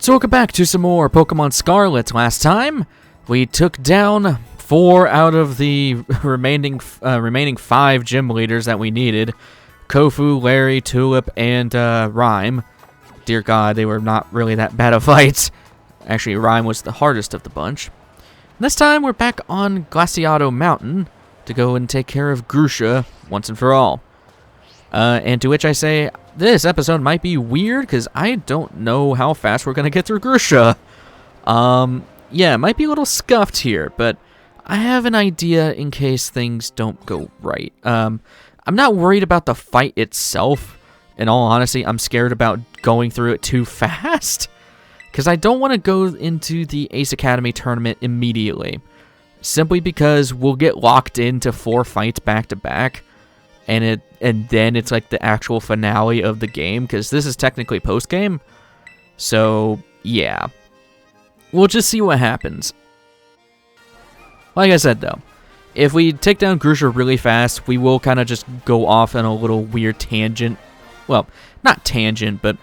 So welcome back to some more Pokemon Scarlet. Last time, we took down 4 out of the remaining 5 gym leaders that we needed. Kofu, Larry, Tulip, and Rhyme. Dear God, they were not really that bad of fights. Actually, Rhyme was the hardest of the bunch. This time, we're back on Glaciado Mountain to go and take care of Grusha once and for all. And to which I say, this episode might be weird because I don't know how fast we're going to get through Grusha. Yeah, it might be a little scuffed here, but I have an idea in case things don't go right. I'm not worried about the fight itself. In all honesty, I'm scared about going through it too fast because I don't want to go into the Ace Academy tournament immediately. Simply because we'll get locked into 4 fights back to back. And then it's like the actual finale of the game, because this is technically post-game. So, yeah. We'll just see what happens. Like I said, though, if we take down Grusha really fast, we will kind of just go off on a little weird tangent. Well, not tangent, but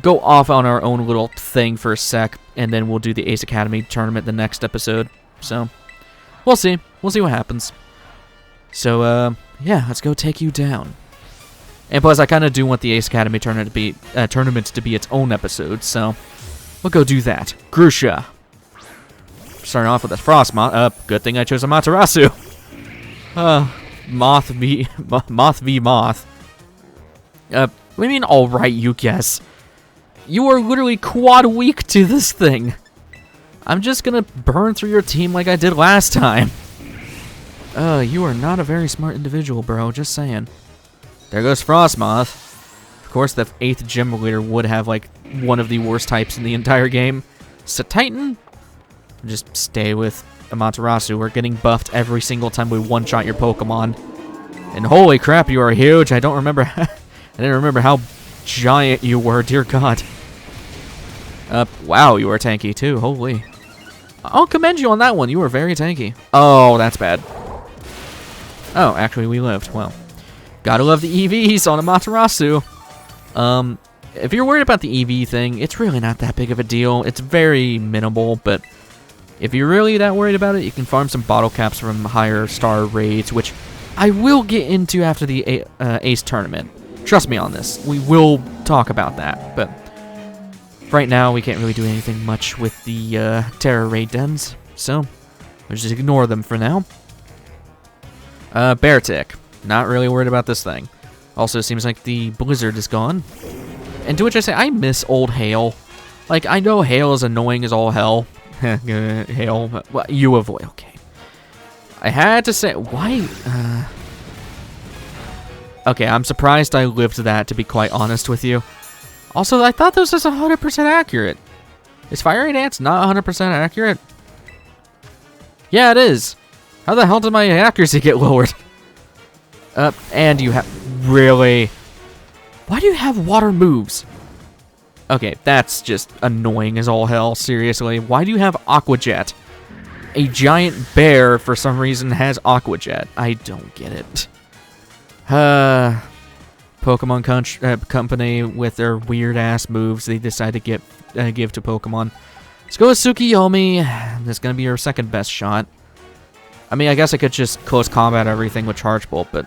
go off on our own little thing for a sec, and then we'll do the Ace Academy tournament the next episode. So, we'll see. We'll see what happens. So, yeah, let's go take you down. And plus, I kind of do want the Ace Academy tournament to be its own episode, so we'll go do that. Grusha. Starting off with a Frostmoth. Good thing I chose a Matarasu. Moth v Moth. What do you mean, alright, you guess? You are literally quad weak to this thing. I'm just gonna burn through your team like I did last time. You are not a very smart individual, bro. Just saying. There goes Frostmoth. Of course, the 8th gym leader would have, like, one of the worst types in the entire game. So Titan? Just stay with Amaterasu. We're getting buffed every single time we one-shot your Pokemon. And holy crap, you are huge. I don't remember... I didn't remember how giant you were. Dear God. Wow, you were tanky, too. Holy. I'll commend you on that one. You were very tanky. Oh, that's bad. Oh, actually, we lived. Well, gotta love the EVs on Amaterasu. If you're worried about the EV thing, it's really not that big of a deal. It's very minimal, but if you're really that worried about it, you can farm some bottle caps from higher star raids, which I will get into after the Ace tournament. Trust me on this. We will talk about that, but right now, we can't really do anything much with the Terror Raid dens, so we'll just ignore them for now. Beartick. Not really worried about this thing. Also, seems like the blizzard is gone. And to which I say, I miss old Hail. Like, I know Hail is annoying as all hell. Hail. Well, you avoid. Okay. I had to say, why? Okay, I'm surprised I lived that, to be quite honest with you. Also, I thought this was 100% accurate. Is Fiery Dance not 100% accurate? Yeah, it is. How the hell did my accuracy get lowered? And you have... Really? Why do you have water moves? Okay, that's just annoying as all hell, seriously. Why do you have Aqua Jet? A giant bear, for some reason, has Aqua Jet. I don't get it. Pokemon Company, with their weird-ass moves they decide to give to Pokemon. Let's go with Tsukiyomi. That's going to be your second best shot. I mean, I guess I could just close combat everything with Charge Bolt, but...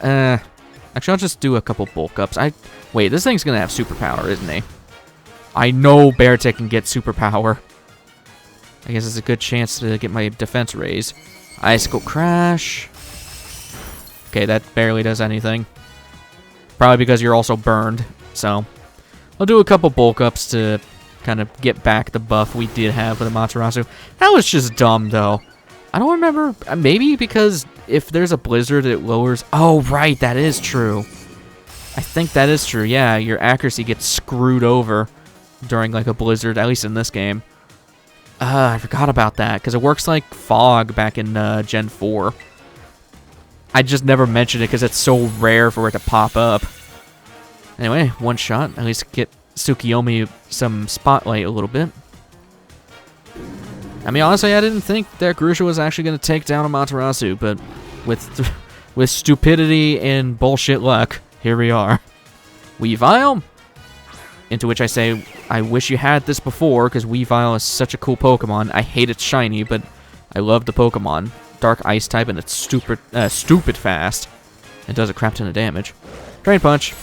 actually, I'll just do a couple bulk ups. Wait, this thing's going to have superpower, isn't he? I know Beartick can get superpower. I guess it's a good chance to get my defense raised. Icicle Crash. Okay, that barely does anything. Probably because you're also burned, so... I'll do a couple bulk ups to kind of get back the buff we did have with Amaterasu. That was just dumb, though. I don't remember. Maybe because if there's a blizzard, it lowers... Oh, right, that is true. I think that is true. Yeah, your accuracy gets screwed over during, like, a blizzard, at least in this game. I forgot about that, because it works like Fog back in Gen 4. I just never mentioned it because it's so rare for it to pop up. Anyway, one shot. At least get Tsukiyomi some spotlight a little bit. I mean, honestly, I didn't think that Grusha was actually going to take down Amaterasu, but with stupidity and bullshit luck, here we are. Weavile? Into which I say, I wish you had this before, because Weavile is such a cool Pokemon. I hate it's shiny, but I love the Pokemon. Dark Ice type, and it's stupid fast. It does a crap ton of damage. Drain Punch.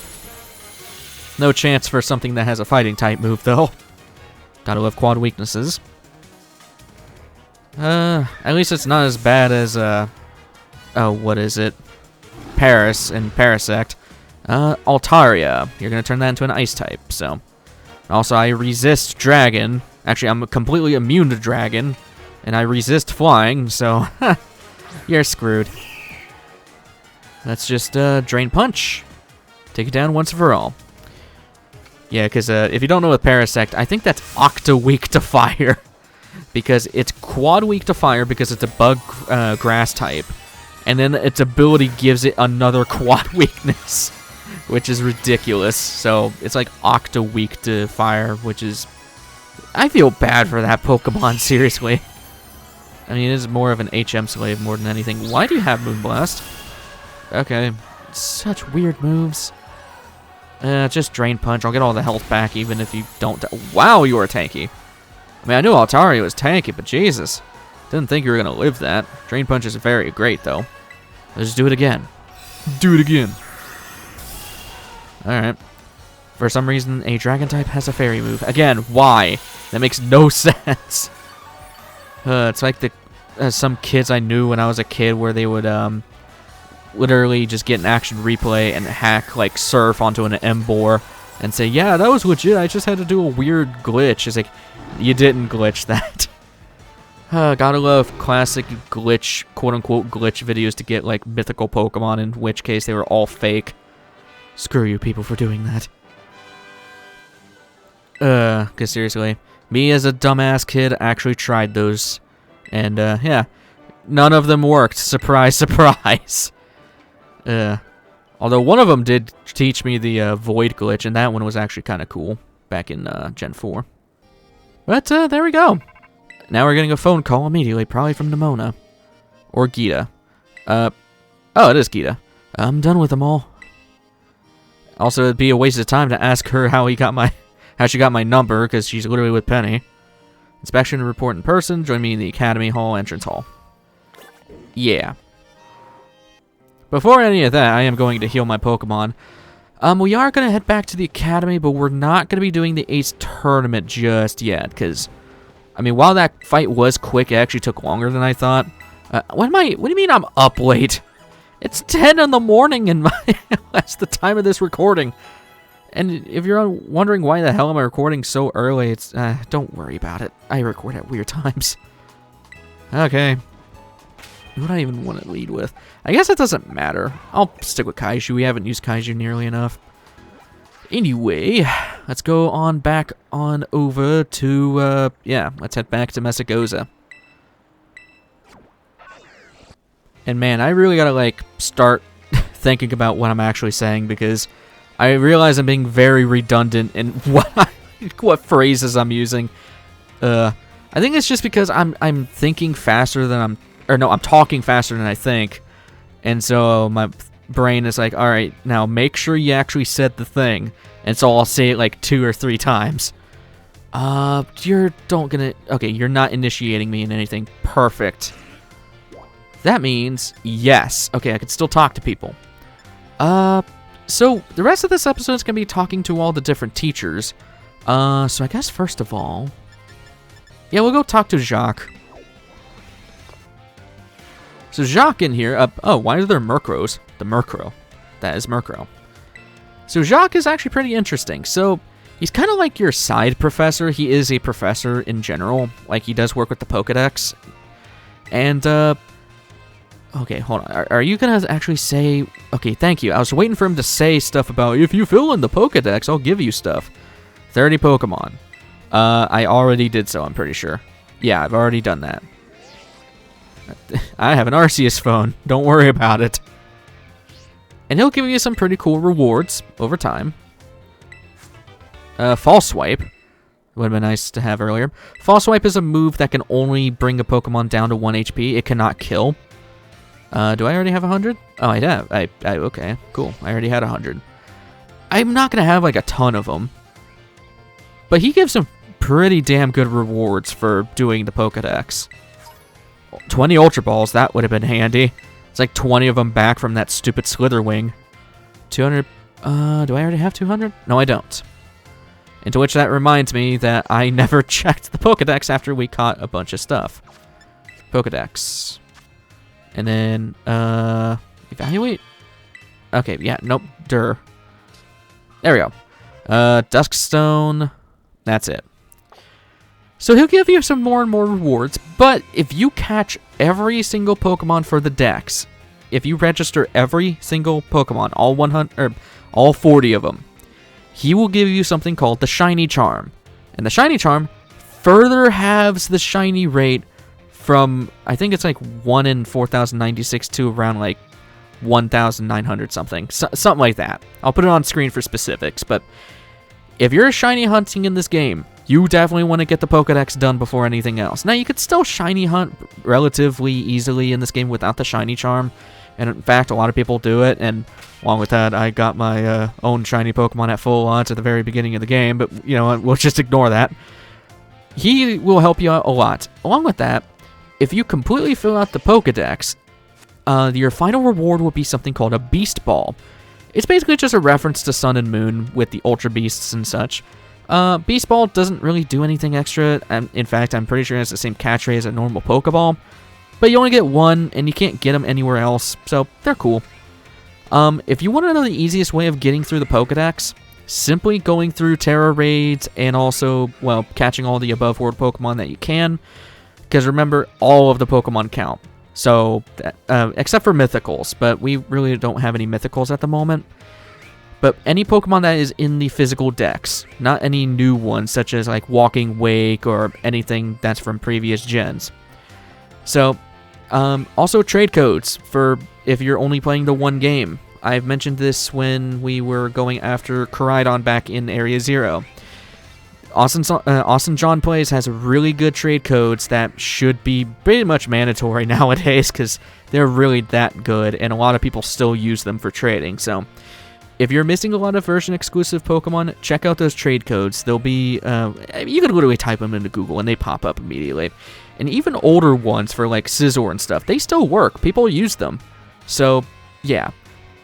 No chance for something that has a fighting type move, though. Gotta love quad weaknesses. At least it's not as bad as, oh, what is it? Paris and Parasect. Altaria. You're gonna turn that into an ice type, so. Also, I resist Dragon. Actually, I'm completely immune to Dragon. And I resist flying, so you're screwed. Let's just Drain Punch. Take it down once and for all. Yeah, because if you don't know with Parasect, I think that's Octa weak to fire. Because it's quad weak to fire because it's a bug grass type. And then its ability gives it another quad weakness, which is ridiculous. So it's like Octa weak to fire, which is... I feel bad for that Pokemon, seriously. I mean, it is more of an HM slave more than anything. Why do you have Moonblast? Okay. Such weird moves. Just Drain Punch. I'll get all the health back even if you don't... Wow, you are tanky. I mean, I knew Altaria was tanky, but Jesus. Didn't think you were going to live that. Drain Punch is very great, though. Let's do it again. Do it again. Alright. For some reason, a Dragon type has a Fairy move. Again, why? That makes no sense. It's like some kids I knew when I was a kid where they would literally just get an action replay and hack like Surf onto an Emboar and say, yeah, that was legit, I just had to do a weird glitch. It's like, you didn't glitch that. Gotta love classic glitch, quote-unquote glitch videos to get like mythical Pokemon, in which case they were all fake. Screw you people for doing that. Cause seriously, me as a dumbass kid actually tried those, and yeah, none of them worked. Surprise, surprise. Although one of them did teach me the Void glitch, and that one was actually kind of cool back in Gen 4. But there we go. Now we're getting a phone call immediately, probably from Nimona or Gita. Oh, it is Gita. I'm done with them all. Also, it'd be a waste of time to ask her how she got my number, because she's literally with Penny. Inspection and report in person. Join me in the Academy Hall entrance hall. Yeah. Before any of that, I am going to heal my Pokemon. We are going to head back to the Academy, but we're not going to be doing the Ace Tournament just yet, because, I mean, while that fight was quick, it actually took longer than I thought. What do you mean I'm up late? It's 10 in the morning, and that's the time of this recording. And if you're wondering why the hell am I recording so early, it's, don't worry about it. I record at weird times. Okay. What do I even want to lead with? I guess it doesn't matter. I'll stick with Kaiju. We haven't used Kaiju nearly enough. Anyway, let's go on back on over to, yeah, let's head back to Mesagoza. And man, I really gotta, like, start thinking about what I'm actually saying, because I realize I'm being very redundant in what phrases I'm using. I think it's just because I'm thinking faster than I'm talking faster than I think. And so my brain is like, all right, now make sure you actually said the thing. And so I'll say it like 2 or 3 times. You're not initiating me in anything. Perfect. That means yes. Okay, I can still talk to people. So the rest of this episode is going to be talking to all the different teachers. So I guess first of all, yeah, we'll go talk to Jacques. So Jacques in here, oh, why are there Murkrows? The Murkrow. That is Murkrow. So Jacques is actually pretty interesting. So he's kind of like your side professor. He is a professor in general. Like, he does work with the Pokedex. And, okay, hold on. Are you going to actually say... Okay, thank you. I was waiting for him to say stuff about, if you fill in the Pokedex, I'll give you stuff. 30 Pokemon. I already did so, I'm pretty sure. Yeah, I've already done that. I have an Arceus phone. Don't worry about it. And he'll give you some pretty cool rewards over time. False Swipe. Would have been nice to have earlier. False Swipe is a move that can only bring a Pokemon down to 1 HP. It cannot kill. Do I already have 100? Oh, I have. Okay, cool. I already had 100. I'm not going to have, like, a ton of them. But he gives some pretty damn good rewards for doing the Pokedex. 20 Ultra Balls, that would have been handy. It's like 20 of them back from that stupid Slitherwing. 200, do I already have 200? No, I don't. And to which that reminds me that I never checked the Pokedex after we caught a bunch of stuff. Pokedex. And then, evaluate? Okay, yeah, nope, There we go. Duskstone, that's it. So he'll give you some more and more rewards, but if you catch every single Pokemon for the Dex, if you register every single Pokemon, all 100, or all 40 of them, he will give you something called the Shiny Charm. And the Shiny Charm further halves the shiny rate from, I think it's like 1 in 4,096 to around like 1,900 something. Something like that. I'll put it on screen for specifics, but if you're shiny hunting in this game, you definitely want to get the Pokedex done before anything else. Now, you could still shiny hunt relatively easily in this game without the Shiny Charm. And in fact, a lot of people do it. And along with that, I got my own shiny Pokemon at full odds at the very beginning of the game. But, you know, we'll just ignore that. He will help you out a lot. Along with that, if you completely fill out the Pokedex, your final reward will be something called a Beast Ball. It's basically just a reference to Sun and Moon with the Ultra Beasts and such. Beast Ball doesn't really do anything extra. In fact, I'm pretty sure it has the same catch rate as a normal Pokeball. But you only get one, and you can't get them anywhere else, so they're cool. If you want to know the easiest way of getting through the Pokedex, simply going through Terra Raids and also, well, catching all the above world Pokemon that you can. Because remember, all of the Pokemon count. So, except for Mythicals, but we really don't have any Mythicals at the moment. But any Pokemon that is in the physical Dex, not any new ones, such as like Walking Wake or anything that's from previous gens. So, also trade codes for if you're only playing the one game. I've mentioned this when we were going after Koraidon back in Area 0. Austin John Plays has really good trade codes that should be pretty much mandatory nowadays because they're really that good, and a lot of people still use them for trading. So, if you're missing a lot of version-exclusive Pokemon, check out those trade codes. They'll be, you can literally type them into Google and they pop up immediately. And even older ones for like Scizor and stuff, they still work. People use them. So, yeah.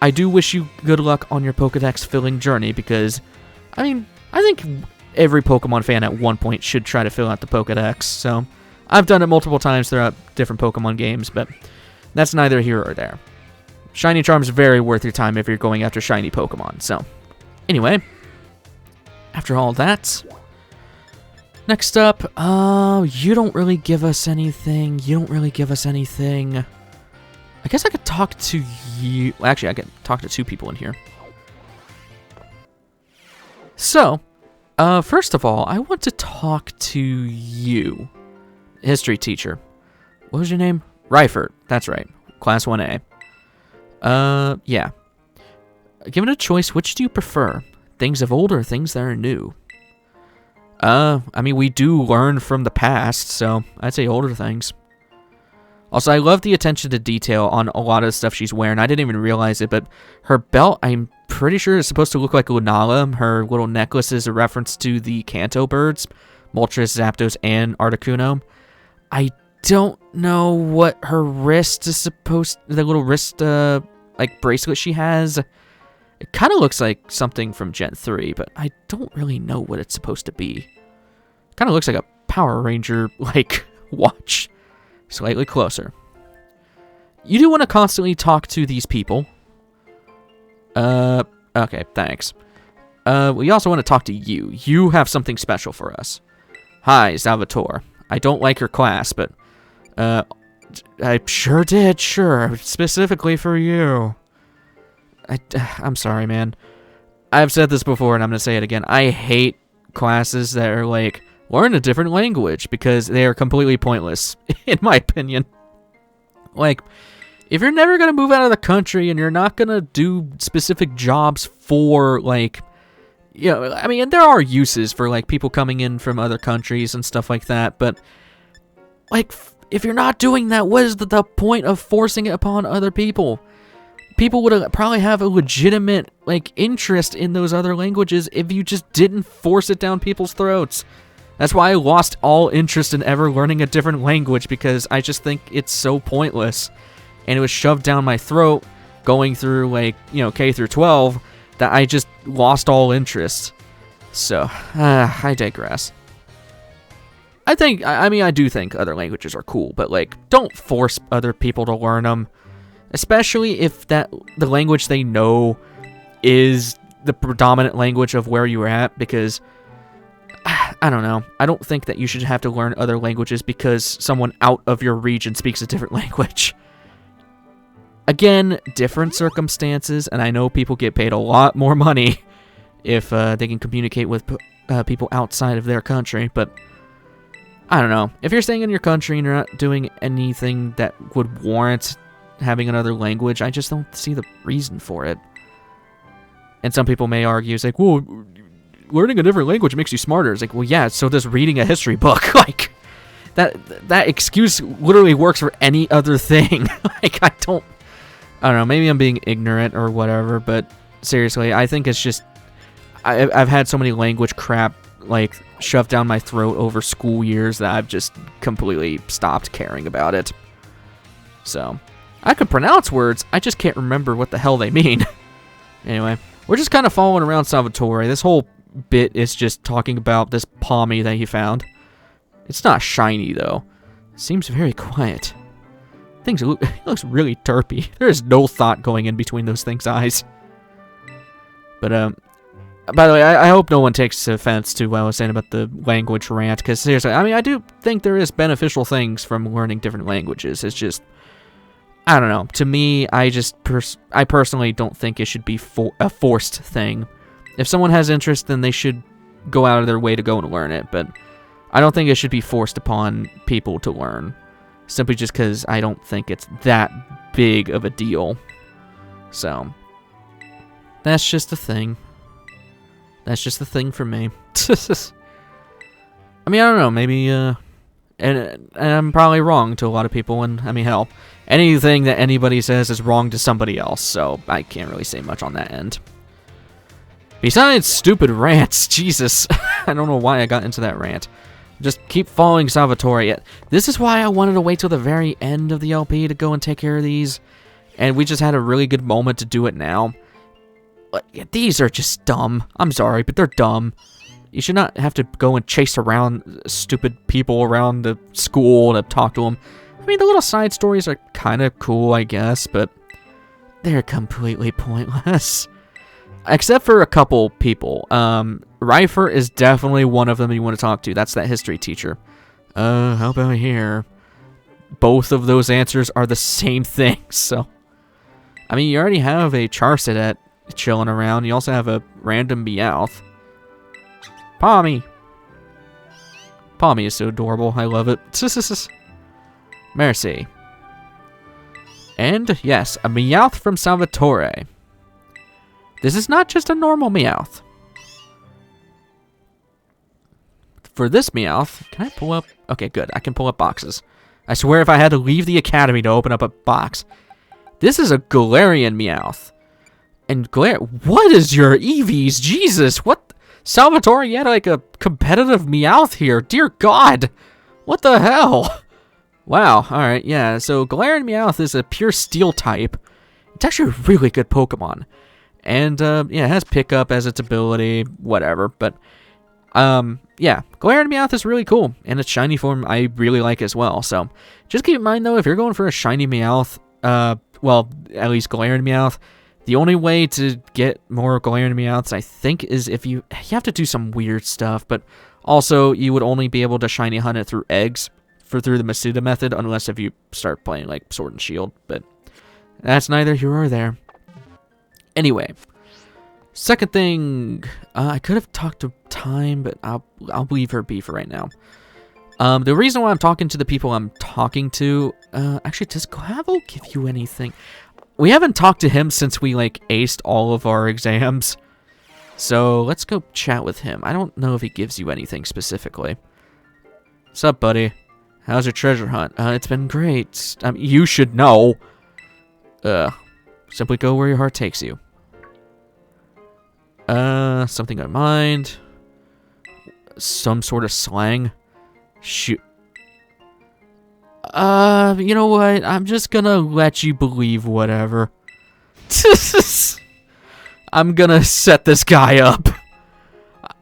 I do wish you good luck on your Pokedex filling journey because, I mean, I think every Pokemon fan at one point should try to fill out the Pokedex. So, I've done it multiple times throughout different Pokemon games, but that's neither here or there. Shiny Charm's very worth your time if you're going after shiny Pokemon. So, anyway, after all that, next up, you don't really give us anything. I guess I could talk to you. Actually, I could talk to two people in here. So, first of all, I want to talk to you, history teacher. What was your name? Reifert. That's right. Class 1A. Yeah. Given a choice, which do you prefer? Things of old or things that are new? I mean, we do learn from the past, so I'd say older things. Also, I love the attention to detail on a lot of the stuff she's wearing. I didn't even realize it, but her belt, I'm pretty sure is supposed to look like Lunala. Her little necklace is a reference to the Kanto birds, Moltres, Zapdos, and Articuno. I don't know what her wrist is supposed... The little wrist, like, bracelet she has. It kind of looks like something from Gen 3, but I don't really know what it's supposed to be. Kind of looks like a Power Ranger, like, watch. Slightly closer. You do want to constantly talk to these people. Okay, thanks. We also want to talk to you. You have something special for us. Hi, Salvatore. I don't like your class, but, I sure did, sure. Specifically for you. I'm sorry, man. I've said this before, and I'm going to say it again. I hate classes that are like, learn a different language, because they are completely pointless, in my opinion. Like, if you're never going to move out of the country, and you're not going to do specific jobs for, like, you know, I mean, there are uses for, like, people coming in from other countries and stuff like that, but, like, if you're not doing that, what is the point of forcing it upon other people? people would probably have a legitimate, like, interest in those other languages if you just didn't force it down people's throats. That's why I lost all interest in ever learning a different language, because I just think it's so pointless. And it was shoved down my throat going through, like, you know, K through 12, that I just lost all interest. So, I digress. I do think other languages are cool, but, like, don't force other people to learn them. Especially if the language they know is the predominant language of where you're at, because, I don't know. I don't think that you should have to learn other languages because someone out of your region speaks a different language. Again, different circumstances, and I know people get paid a lot more money if they can communicate with people outside of their country, but I don't know. If you're staying in your country and you're not doing anything that would warrant having another language, I just don't see the reason for it. And some people may argue, it's like, well, learning a different language makes you smarter. It's like, well, yeah, so does reading a history book. Like, that excuse literally works for any other thing. Like, I don't know, maybe I'm being ignorant or whatever, but seriously, I think it's just, I've had so many language crap, like, shoved down my throat over school years that I've just completely stopped caring about it. So, I can pronounce words, I just can't remember what the hell they mean. Anyway, we're just kind of following around Salvatore. This whole bit is just talking about this Pommy that he found. It's not shiny, though. It seems very quiet. It looks really derpy. There is no thought going in between those things' eyes. But, by the way, I hope no one takes offense to what I was saying about the language rant, because seriously, I mean, I do think there is beneficial things from learning different languages. It's just, I don't know. To me, I personally don't think it should be a forced thing. If someone has interest, then they should go out of their way to go and learn it, but I don't think it should be forced upon people to learn, simply just because I don't think it's that big of a deal. So, that's just a thing. That's just the thing for me. I mean, I don't know, maybe, and I'm probably wrong to a lot of people, and, I mean, hell, anything that anybody says is wrong to somebody else, so I can't really say much on that end. Besides stupid rants, Jesus, I don't know why I got into that rant. Just keep following Salvatore. This is why I wanted to wait till the very end of the LP to go and take care of these, and we just had a really good moment to do it now. These are just dumb. I'm sorry, but they're dumb. You should not have to go and chase around stupid people around the school to talk to them. I mean, the little side stories are kind of cool, I guess, but they're completely pointless. Except for a couple people. Rifer is definitely one of them you want to talk to. That's that history teacher. How about here? Both of those answers are the same thing, so. I mean, you already have a Charcadet chilling around. You also have a random Meowth. Pommy. Pommy is so adorable. I love it. Merci. And, yes, a Meowth from Salvatore. This is not just a normal Meowth. For this Meowth, can I pull up? Okay, good. I can pull up boxes. I swear if I had to leave the academy to open up a box. This is a Galarian Meowth. And what is your EVs? Jesus, what? Salvatore, you had like a competitive Meowth here. Dear God. What the hell? Wow, alright, yeah. So Galarian Meowth is a pure steel type. It's actually a really good Pokemon. And, yeah, it has pickup as its ability, whatever. But, yeah, Galarian Meowth is really cool. And its shiny form I really like as well. So, just keep in mind, though, if you're going for a shiny Meowth, well, at least Galarian Meowth, the only way to get more Galarian Meowths, I think, is if you have to do some weird stuff. But, also, you would only be able to shiny hunt it through eggs, through the Masuda method, unless if you start playing, like, Sword and Shield. But, that's neither here or there. Anyway, second thing, I could have talked to Time, but I'll leave her be for right now. The reason why I'm talking to the people I'm talking to, actually, does Gravel give you anything? We haven't talked to him since we, like, aced all of our exams. So, let's go chat with him. I don't know if he gives you anything specifically. What's up, buddy? How's your treasure hunt? It's been great. You should know. Simply go where your heart takes you. Something in mind. Some sort of slang. Shoot. You know what? I'm just gonna let you believe whatever. I'm gonna set this guy up.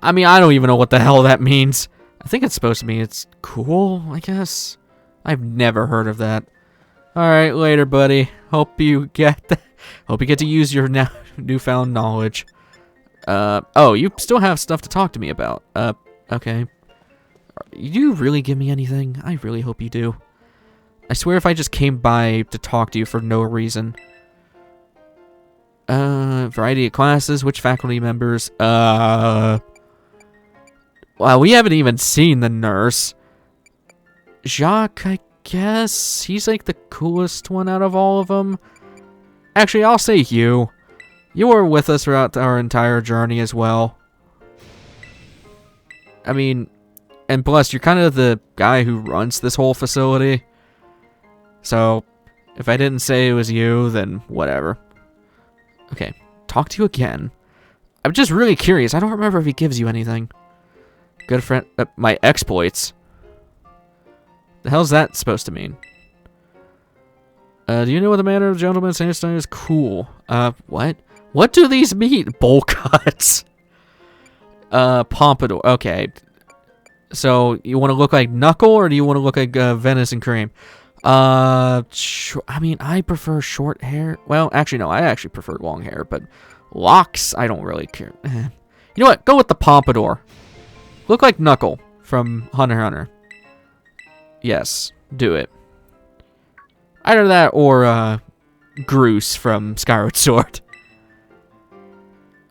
I mean, I don't even know what the hell that means. I think it's supposed to mean it's cool, I guess. I've never heard of that. Alright, later, buddy. Hope you get to use your newfound knowledge. Oh, you still have stuff to talk to me about. Okay. Do you really give me anything? I really hope you do. I swear if I just came by to talk to you for no reason. Variety of classes, which faculty members? Wow, we haven't even seen the nurse. Jacques, I guess. He's like the coolest one out of all of them. Actually, I'll say you. You were with us throughout our entire journey as well. I mean, and plus, you're kind of the guy who runs this whole facility. So, if I didn't say it was you, then whatever. Okay, talk to you again. I'm just really curious. I don't remember if he gives you anything. Good friend, my exploits. The hell's that supposed to mean? Do you know what the manner of gentleman's hairstyle is? Cool. What? What do these mean? Bowl cuts. Pompadour. Okay. So, you want to look like Knuckle, or do you want to look like Venice and Cream? I mean, I prefer short hair. Well, actually, no. I actually prefer long hair, but locks, I don't really care. You know what? Go with the Pompadour. Look like Knuckle from Hunter x Hunter. Yes, do it. Either that or Grusha from Skyward Sword.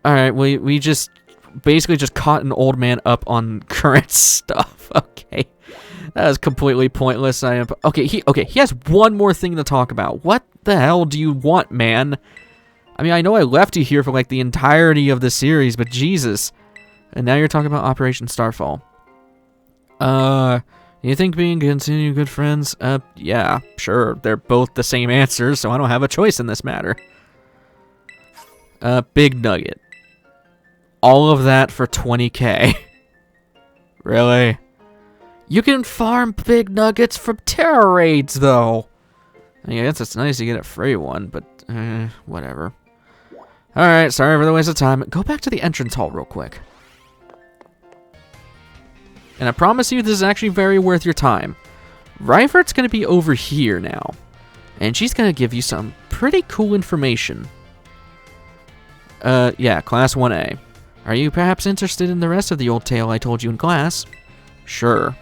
Alright, we just basically just caught an old man up on current stuff. Okay. That is completely pointless. Okay, he has one more thing to talk about. What the hell do you want, man? I mean, I know I left you here for like the entirety of the series, but Jesus. And now you're talking about Operation Starfall. You think being continued good friends? Yeah, sure. They're both the same answers, so I don't have a choice in this matter. Big Nugget. All of that for 20k. Really? You can farm big nuggets from terror raids, though. I guess it's nice to get a free one, but whatever. Alright, sorry for the waste of time. Go back to the entrance hall real quick. And I promise you this is actually very worth your time. Ryvert's going to be over here now. And she's going to give you some pretty cool information. Yeah, Class 1A. Are you perhaps interested in the rest of the old tale I told you in class? Sure.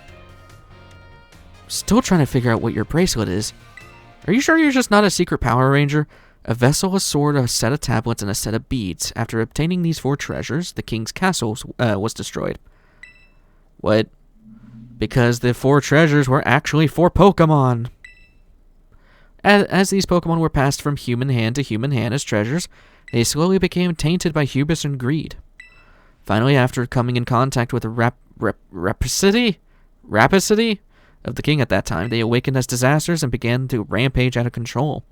Still trying to figure out what your bracelet is. Are you sure you're just not a secret Power Ranger? A vessel, a sword, a set of tablets, and a set of beads. After obtaining these 4 treasures, the king's castle was destroyed. What? Because the 4 treasures were actually 4 Pokémon. As these Pokémon were passed from human hand to human hand as treasures, they slowly became tainted by hubris and greed. Finally, after coming in contact with the rapacity of the king at that time, they awakened as disasters and began to rampage out of control.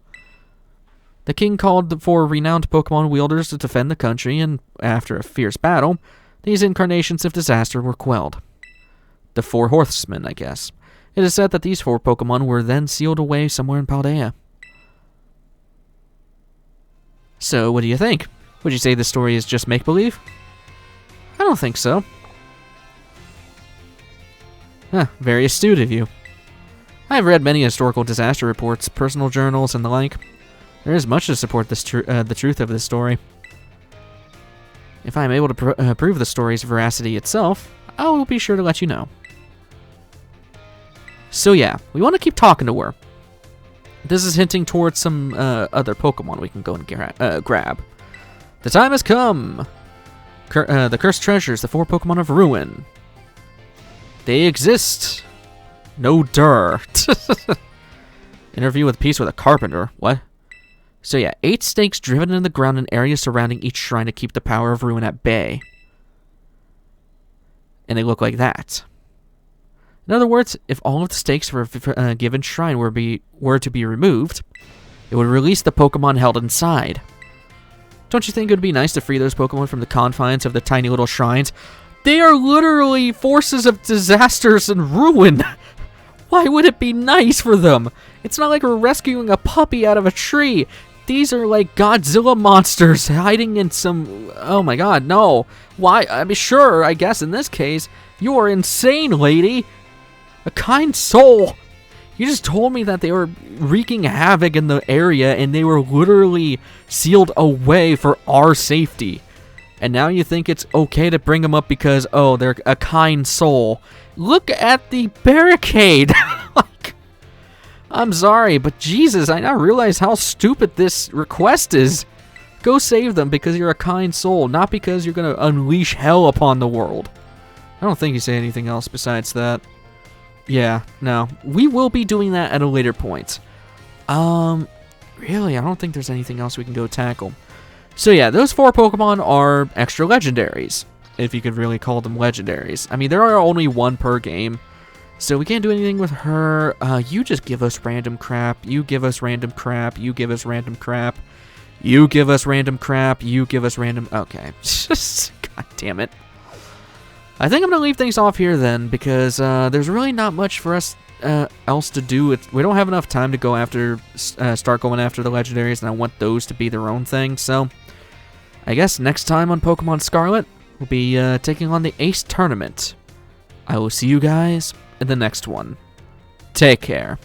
The king called for renowned Pokemon wielders to defend the country, and after a fierce battle, these incarnations of disaster were quelled. The 4 horsemen, I guess. It is said that these 4 Pokemon were then sealed away somewhere in Paldea. So, what do you think? Would you say this story is just make-believe? I don't think so. Huh, very astute of you. I have read many historical disaster reports, personal journals, and the like. There is much to support this the truth of this story. If I am able to prove the story's veracity itself, I will be sure to let you know. So yeah, we want to keep talking to her. This is hinting towards some other Pokemon we can go and grab. The time has come! The Cursed Treasures, the 4 Pokemon of Ruin. They exist. No dirt. Interview with peace with a carpenter. What? So yeah, 8 stakes driven in the ground in areas surrounding each shrine to keep the power of ruin at bay. And they look like that. In other words, if all of the stakes for a given shrine were to be removed, it it would release the Pokemon held inside. Don't you think it would be nice to free those Pokemon from the confines of the tiny little shrines? They are literally forces of disasters and ruin. Why would it be nice for them? It's not like we're rescuing a puppy out of a tree. These are like Godzilla monsters hiding in some... Oh my god, no. Why? I mean, sure, I guess in this case, you are insane, lady. A kind soul. You just told me that they were wreaking havoc in the area and they were literally sealed away for our safety. And now you think it's okay to bring them up because, oh, they're a kind soul. Look at the barricade. Like, I'm sorry, but Jesus, I now realize how stupid this request is. Go save them because you're a kind soul, not because you're going to unleash hell upon the world. I don't think you say anything else besides that. Yeah, no. We will be doing that at a later point. Really, I don't think there's anything else we can go tackle. So yeah, those 4 Pokemon are extra legendaries, if you could really call them legendaries. I mean, there are only 1 per game, so we can't do anything with her. You just give us random crap. You give us random crap. You give us random crap. You give us random crap. You give us random... Okay. God damn it. I think I'm going to leave things off here then, because there's really not much for us else to do. We don't have enough time to go after, start going after the legendaries, and I want those to be their own thing. So, I guess next time on Pokemon Scarlet, we'll be taking on the Ace Tournament. I will see you guys in the next one. Take care.